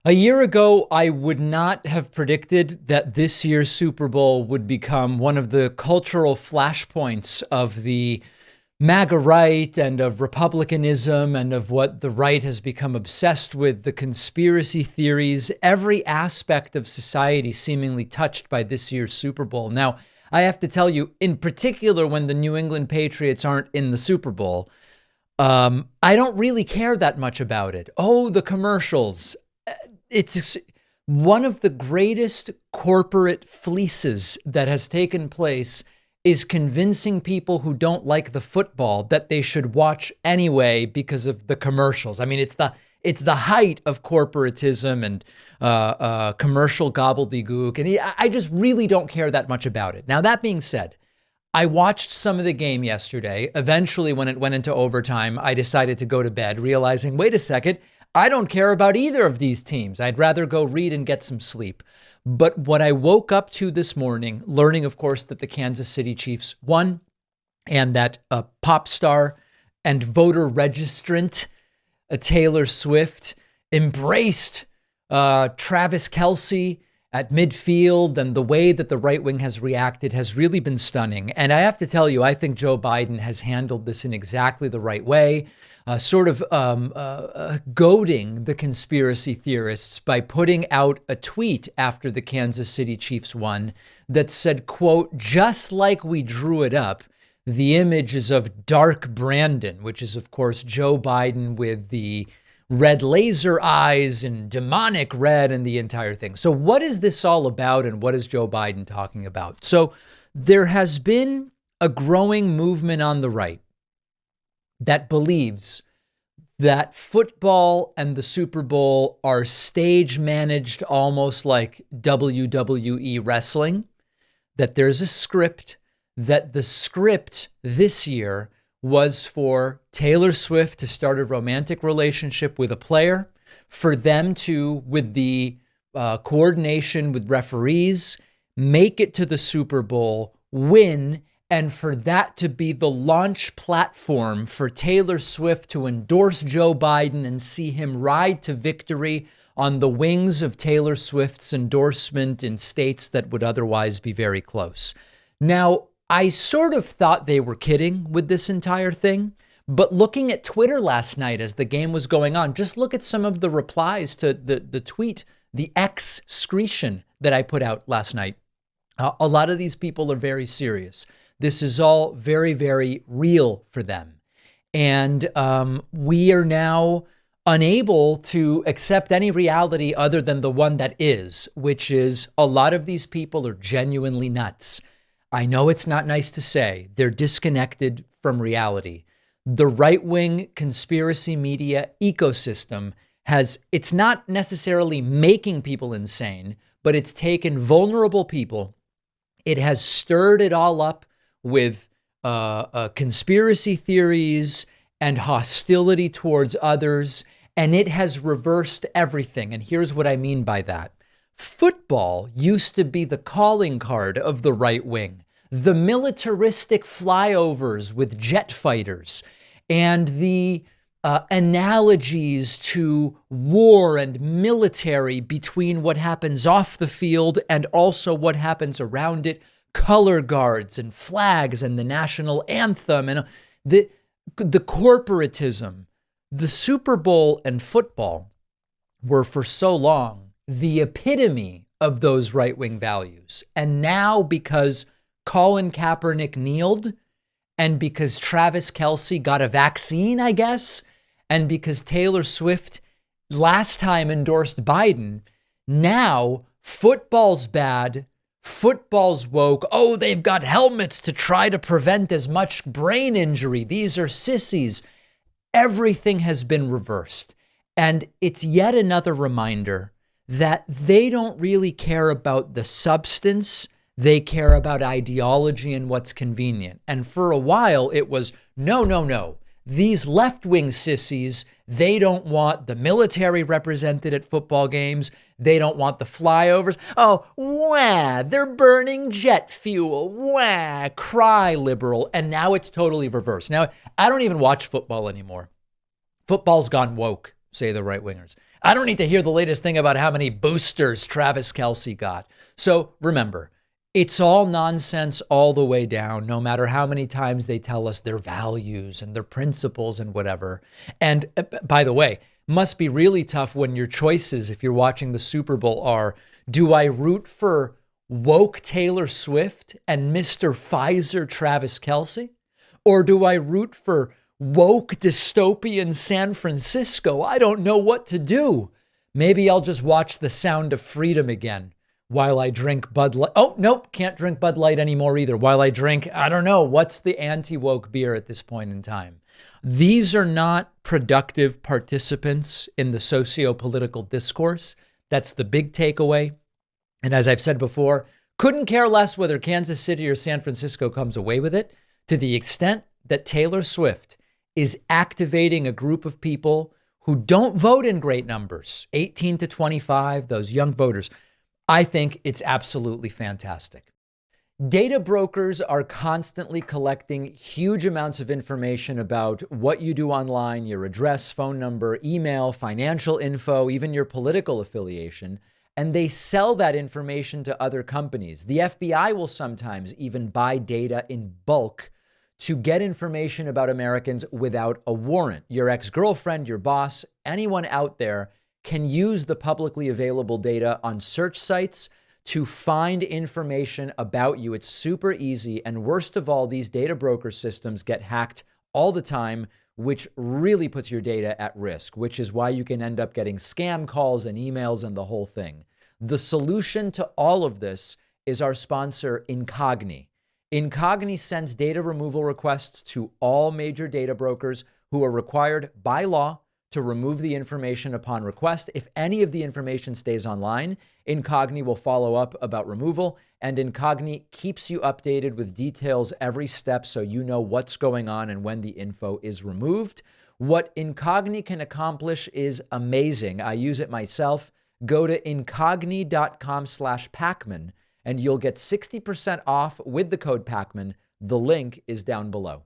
A year ago, I would not have predicted that this year's Super Bowl would become one of the cultural flashpoints of the MAGA right and of republicanism and of what the right has become obsessed with, the conspiracy theories, every aspect of society seemingly touched by this year's Super Bowl. Now, I have to tell you, in particular, when the New England Patriots aren't in the Super Bowl, I don't really care that much about it. Oh, the commercials. It's one of the greatest corporate fleeces that has taken place is convincing people who don't like the football that they should watch anyway because of the commercials. I mean, it's the height of corporatism and commercial gobbledygook, and I just really don't care that much about it. Now, that being said, I watched some of the game yesterday. Eventually, when it went into overtime, I decided to go to bed, realizing, wait a second, I don't care about either of these teams. I'd rather go read and get some sleep. But what I woke up to this morning, learning, of course, that the Kansas City Chiefs won and that a pop star and voter registrant, Taylor Swift, embraced Travis Kelce at midfield, and the way that the right wing has reacted has really been stunning. And I have to tell you, I think Joe Biden has handled this in exactly the right way, goading the conspiracy theorists by putting out a tweet after the Kansas City Chiefs won that said, quote, just like we drew it up, the image is of Dark Brandon, which is, of course, Joe Biden with the red laser eyes and demonic red and the entire thing. So what is this all about, and what is Joe Biden talking about? So there has been a growing movement on the right that believes that football and the Super Bowl are stage managed almost like WWE wrestling, that there's a script, that the script this year was for Taylor Swift to start a romantic relationship with a player, for them to, with the coordination with referees, make it to the Super Bowl, win, and for that to be the launch platform for Taylor Swift to endorse Joe Biden and see him ride to victory on the wings of Taylor Swift's endorsement in states that would otherwise be very close. Now, I sort of thought they were kidding with this entire thing, but looking at Twitter last night as the game was going on, just look at some of the replies to the tweet, the excretion that I put out last night. A lot of these people are very serious. This is all very, very real for them. And we are now unable to accept any reality other than the one that is, which is a lot of these people are genuinely nuts. I know it's not nice to say. They're disconnected from reality. The right-wing conspiracy media ecosystem it's not necessarily making people insane, but it's taken vulnerable people. It has stirred it all up with conspiracy theories and hostility towards others, and it has reversed everything. And here's what I mean by that. Football used to be the calling card of the right wing, the militaristic flyovers with jet fighters and the analogies to war and military between what happens off the field and also what happens around it, color guards and flags and the national anthem and the corporatism. The Super Bowl and football were for so long the epitome of those right-wing values. And now, because Colin Kaepernick kneeled, and because Travis Kelce got a vaccine, I guess, and because Taylor Swift last time endorsed Biden, now football's bad, football's woke. Oh, they've got helmets to try to prevent as much brain injury. These are sissies. Everything has been reversed. And it's yet another reminder that they don't really care about the substance. They care about ideology and what's convenient. And for a while, it was, no. These left-wing sissies, they don't want the military represented at football games. They don't want the flyovers. Oh, wah, they're burning jet fuel. Wah, cry liberal. And now it's totally reversed. Now, I don't even watch football anymore. Football's gone woke, say the right-wingers. I don't need to hear the latest thing about how many boosters Travis Kelce got. So remember, it's all nonsense all the way down, no matter how many times they tell us their values and their principles and whatever. And by the way, must be really tough when your choices, if you're watching the Super Bowl, are, do I root for woke Taylor Swift and Mr. Pfizer Travis Kelce? Or do I root for woke dystopian San Francisco? I don't know what to do. Maybe I'll just watch The Sound of Freedom again while I drink Bud Light. Oh, nope, can't drink Bud Light anymore either. While I drink, I don't know, what's the anti-woke beer at this point in time? These are not productive participants in the socio-political discourse. That's the big takeaway. And as I've said before, couldn't care less whether Kansas City or San Francisco comes away with it, to the extent that Taylor Swift is activating a group of people who don't vote in great numbers, 18 to 25, those young voters. I think it's absolutely fantastic. Data brokers are constantly collecting huge amounts of information about what you do online, your address, phone number, email, financial info, even your political affiliation, and they sell that information to other companies. The FBI will sometimes even buy data in bulk to get information about Americans without a warrant. Your ex-girlfriend, your boss, anyone out there can use the publicly available data on search sites to find information about you. It's super easy. And worst of all, these data broker systems get hacked all the time, which really puts your data at risk, which is why you can end up getting scam calls and emails and the whole thing. The solution to all of this is our sponsor, Incogni. Incogni sends data removal requests to all major data brokers who are required by law to remove the information upon request. If any of the information stays online, Incogni will follow up about removal, and Incogni keeps you updated with details every step so you know what's going on and when the info is removed. What Incogni can accomplish is amazing. I use it myself. Go to incogni.com/Pacman and you'll get 60% off with the code Pacman. The link is down below.